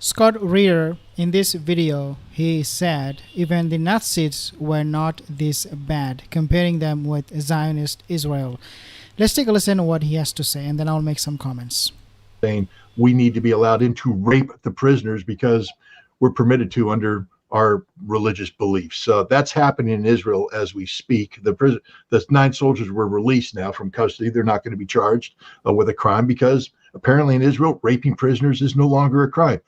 Scott Ritter, in this video, he said even the Nazis were not this bad, comparing them with Zionist Israel. Let's take a listen to what he has to say, and then I'll make some comments. Saying we need to be allowed in to rape the prisoners because we're permitted to under our religious beliefs. That's happening in Israel as we speak. The 9 soldiers were released now from custody. They're not going to be charged with a crime because apparently in Israel, raping prisoners is no longer a crime.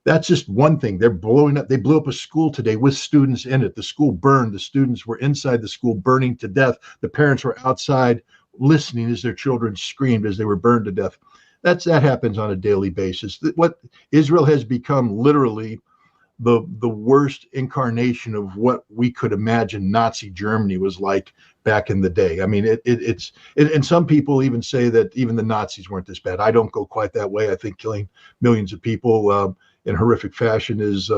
That's just one thing. They're blowing up. They blew up a school today with students in it. The school burned. The students were inside the school burning to death. The parents were outside listening as their children screamed as they were burned to death. That happens on a daily basis. What Israel has become literally the worst incarnation of what we could imagine Nazi Germany was like back in the day. I mean, and some people even say that even the Nazis weren't this bad. I don't go quite that way. I think killing millions of people in horrific fashion is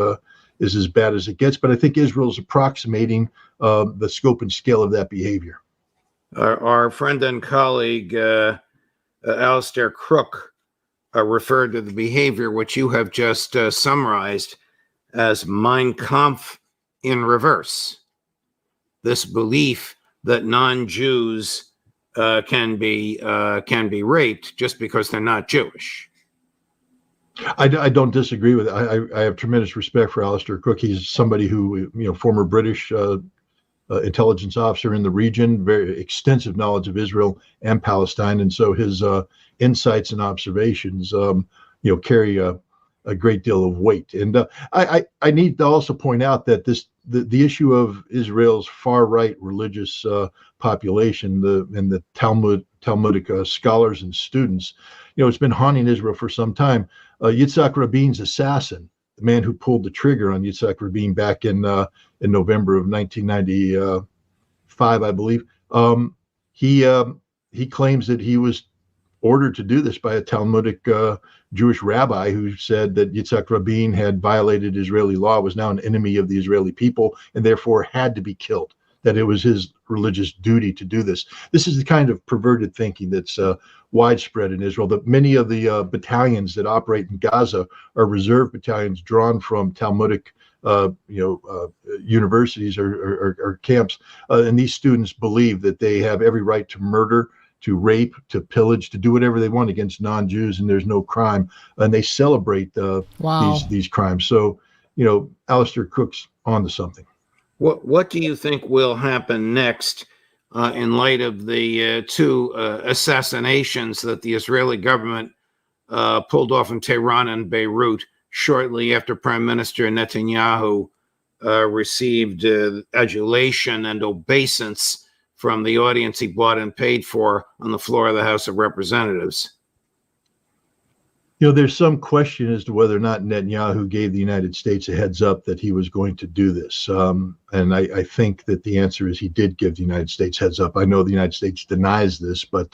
as bad as it gets. But I think Israel's approximating the scope and scale of that behavior. Our friend and colleague, Alistair Crook, referred to the behavior which you have just summarized as Mein Kampf in reverse. This belief that non-Jews can be raped just because they're not Jewish. I don't disagree with it. I have tremendous respect for Alistair Crook. He's somebody who, former British intelligence officer in the region, very extensive knowledge of Israel and Palestine, and so his insights and observations, carry a great deal of weight. And I need to also point out that the issue of Israel's far right religious population, and the Talmudic scholars and students, it's been haunting Israel for some time. Yitzhak Rabin's assassin, the man who pulled the trigger on Yitzhak Rabin back in November of 1995, I believe, he claims that he was ordered to do this by a Talmudic Jewish rabbi who said that Yitzhak Rabin had violated Israeli law, was now an enemy of the Israeli people, and therefore had to be killed, that it was his religious duty to do this. This is the kind of perverted thinking that's widespread in Israel. That many of the battalions that operate in Gaza are reserve battalions drawn from Talmudic universities or camps, and these students believe that they have every right to murder, to rape, to pillage, to do whatever they want against non-Jews, and there's no crime, and they celebrate these crimes. So, Alistair Cook's onto something. What do you think will happen next in light of the 2 assassinations that the Israeli government pulled off in Tehran and Beirut shortly after Prime Minister Netanyahu received adulation and obeisance from the audience he bought and paid for on the floor of the House of Representatives? There's some question as to whether or not Netanyahu gave the United States a heads up that he was going to do this. And I think that the answer is he did give the United States heads up. I know the United States denies this, but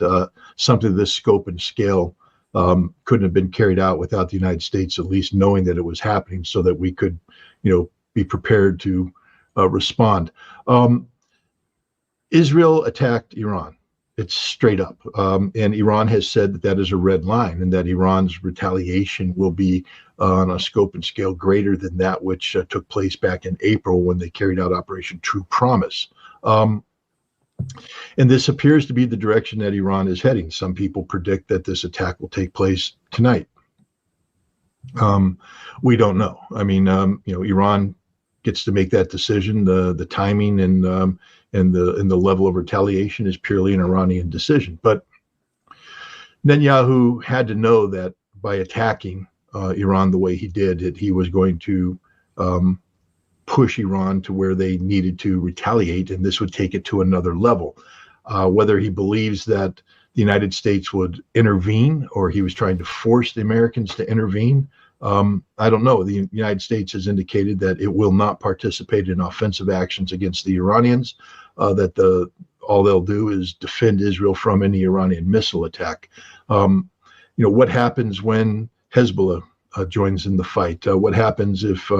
something of this scope and scale couldn't have been carried out without the United States at least knowing that it was happening so that we could, be prepared to respond. Israel attacked Iran. It's straight up. And Iran has said that is a red line, and that Iran's retaliation will be on a scope and scale greater than that which took place back in April when they carried out Operation True Promise. And this appears to be the direction that Iran is heading. Some people predict that this attack will take place tonight. We don't know. I mean, Iran gets to make that decision. The timing and the level of retaliation is purely an Iranian decision. But Netanyahu had to know that by attacking Iran the way he did, that he was going to push Iran to where they needed to retaliate, and this would take it to another level. Whether he believes that the United States would intervene or he was trying to force the Americans to intervene, I don't know. The United States has indicated that it will not participate in offensive actions against the Iranians, that all they'll do is defend Israel from any Iranian missile attack. What happens when Hezbollah joins in the fight? What happens if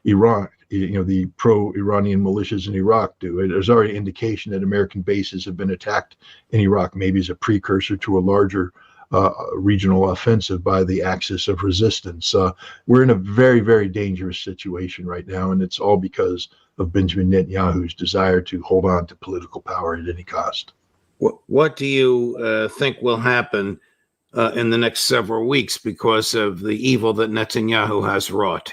Iran, the pro-Iranian militias in Iraq do? There's already indication that American bases have been attacked in Iraq, maybe as a precursor to a larger regional offensive by the axis of resistance. We're in a very, very dangerous situation right now, and it's all because of Benjamin Netanyahu's desire to hold on to political power at any cost. What do you think will happen in the next several weeks because of the evil that Netanyahu has wrought?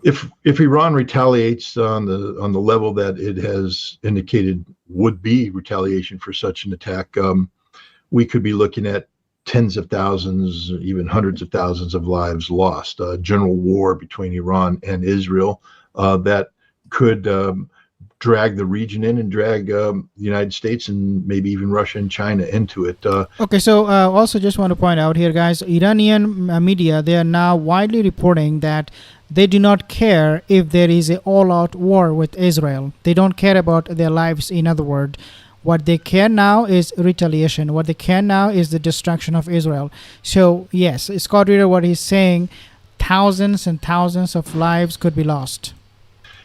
If Iran retaliates on the level that it has indicated would be retaliation for such an attack, we could be looking at tens of thousands, even hundreds of thousands of lives lost. A general war between Iran and Israel that could drag the region in and drag the United States and maybe even Russia and China into it. Okay, so also just want to point out here, guys, Iranian media, they are now widely reporting that they do not care if there is an all-out war with Israel. They don't care about their lives, in other words. What they care now is retaliation. What they care now is the destruction of Israel. So, yes, Scott Ritter, what he's saying, thousands and thousands of lives could be lost.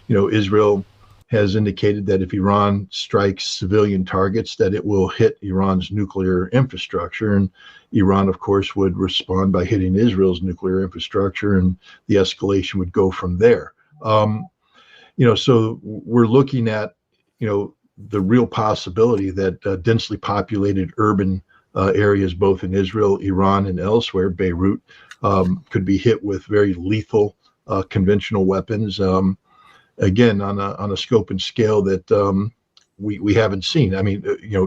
You know, Israel has indicated that if Iran strikes civilian targets, that it will hit Iran's nuclear infrastructure. And Iran, of course, would respond by hitting Israel's nuclear infrastructure, and the escalation would go from there. So we're looking at, the real possibility that densely populated urban areas, both in Israel, Iran, and elsewhere, Beirut, could be hit with very lethal conventional weapons. Again, on a scope and scale that we haven't seen. I mean,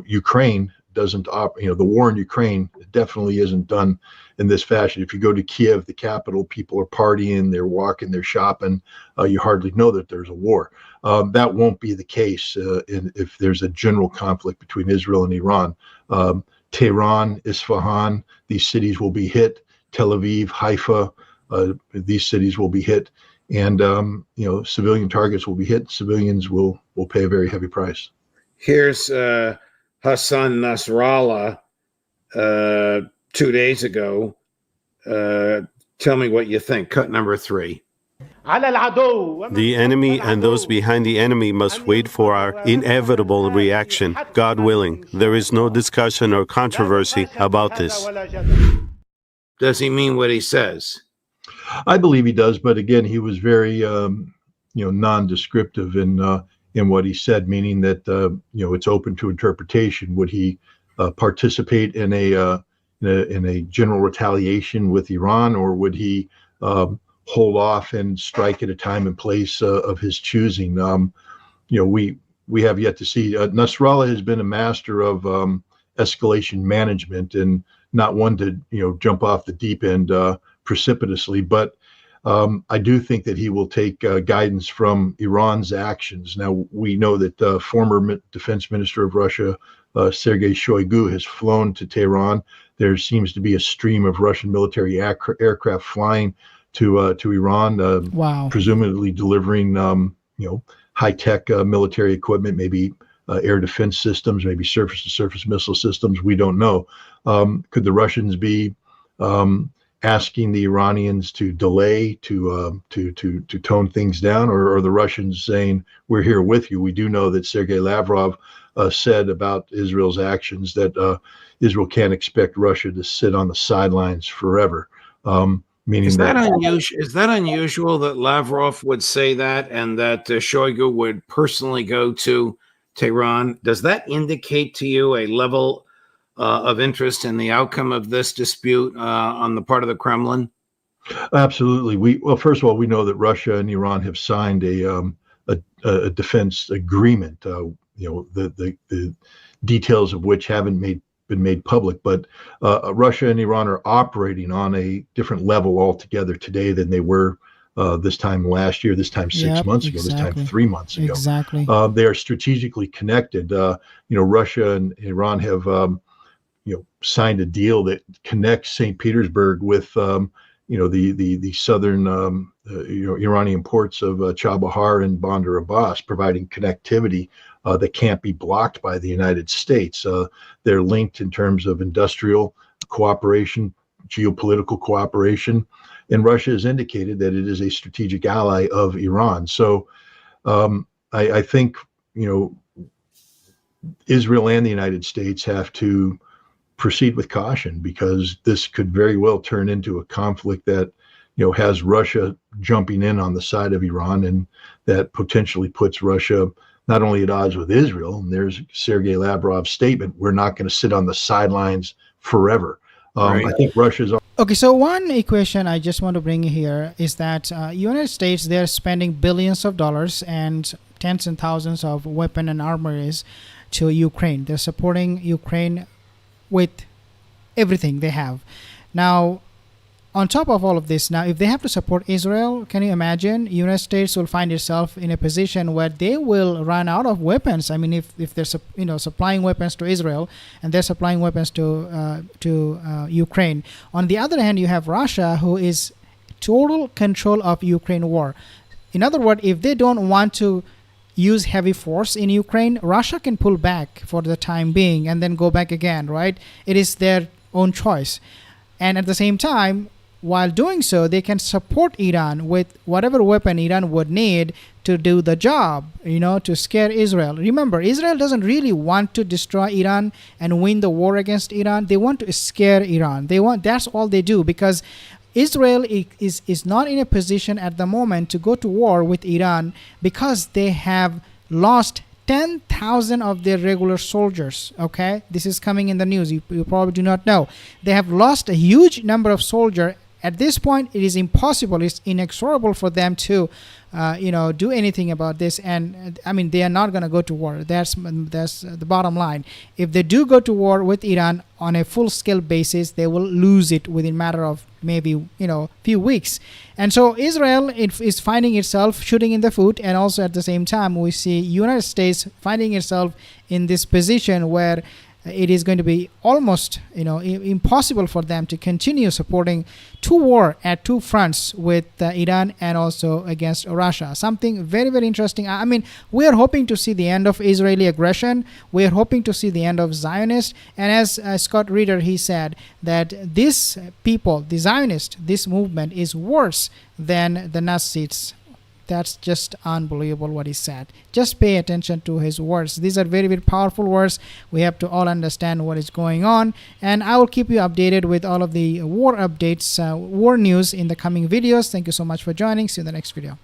Ukraine doesn't the war in Ukraine definitely isn't done in this fashion. If you go to Kiev, the capital, people are partying, they're walking, they're shopping. You hardly know that there's a war. That won't be the case if there's a general conflict between Israel and Iran. Tehran, Isfahan, these cities will be hit. Tel Aviv, Haifa, these cities will be hit. And, civilian targets will be hit. Civilians will pay a very heavy price. Here's Hassan Nasrallah 2 days ago. Tell me what you think. Cut number 3. The enemy and those behind the enemy must wait for our inevitable reaction, God willing. There is no discussion or controversy about this. Does he mean what he says? I believe he does, but again, he was very, non-descriptive in what he said, meaning that it's open to interpretation. Would he participate in a general retaliation with Iran, or would he hold off and strike at a time and place of his choosing? We have yet to see. Nasrallah has been a master of escalation management and not one to jump off the deep end precipitously, but I do think that he will take guidance from Iran's actions. Now, we know that former defense minister of Russia, Sergei Shoigu, has flown to Tehran. There seems to be a stream of Russian military aircraft flying to Iran, wow, presumably delivering high-tech military equipment, maybe air defense systems, maybe surface-to-surface missile systems. We don't know. Could the Russians be asking the Iranians to delay, to tone things down, or are the Russians saying, we're here with you? We do know that Sergei Lavrov said about Israel's actions that Israel can't expect Russia to sit on the sidelines forever. Meaning is that unusual? Is that unusual that Lavrov would say that, and that Shoigu would personally go to Tehran? Does that indicate to you a level of interest in the outcome of this dispute on the part of the Kremlin? Absolutely. First of all, we know that Russia and Iran have signed a defense agreement. The details of which haven't been made public, but Russia and Iran are operating on a different level altogether today than they were this time last year, this time 6 months ago, this time 3 months ago. Exactly. They are strategically connected. Russia and Iran have signed a deal that connects St. Petersburg with the southern Iranian ports of Chabahar and Bandar Abbas, providing connectivity that can't be blocked by the United States. They're linked in terms of industrial cooperation, geopolitical cooperation, and Russia has indicated that it is a strategic ally of Iran. So I think Israel and the United States have to proceed with caution, because this could very well turn into a conflict that, has Russia jumping in on the side of Iran, and that potentially puts Russia not only at odds with Israel. And there's Sergei Lavrov's statement, we're not going to sit on the sidelines forever. Right. I think Russia's. Okay, so one equation I just want to bring here is that United States, they're spending billions of dollars and tens and thousands of weapon and armories to Ukraine. They're supporting Ukraine with everything they have. Now, on top of all of this, now if they have to support Israel, can you imagine? United States will find itself in a position where they will run out of weapons. I mean, if they're supplying weapons to Israel and they're supplying weapons to Ukraine. On the other hand, you have Russia, who is total control of Ukraine war. In other words, if they don't want to use heavy force in Ukraine, Russia can pull back for the time being and then go back again, right? It is their own choice. And at the same time, while doing so, they can support Iran with whatever weapon Iran would need to do the job, to scare Israel. Remember, Israel doesn't really want to destroy Iran and win the war against Iran. They want to scare Iran. That's all they do, because Israel is not in a position at the moment to go to war with Iran, because they have lost 10,000 of their regular soldiers. Okay, this is coming in the news. You probably do not know. They have lost a huge number of soldiers. At this point, it is impossible, it's inexorable for them to, do anything about this. And I mean, they are not going to go to war. That's the bottom line. If they do go to war with Iran on a full-scale basis, they will lose it within a matter of maybe, few weeks. And so Israel is finding itself shooting in the foot. And also at the same time, we see United States finding itself in this position where it is going to be almost impossible for them to continue supporting two war at two fronts with Iran and also against Russia. Something very, very interesting. I mean, we are hoping to see the end of Israeli aggression. We are hoping to see the end of Zionists. And as Scott Ritter, he said that this people, the Zionists, this movement is worse than the Nazis. That's just unbelievable what he said. Just pay attention to his words. These are very, very powerful words. We have to all understand what is going on. And I will keep you updated with all of the war updates, war news in the coming videos. Thank you so much for joining. See you in the next video.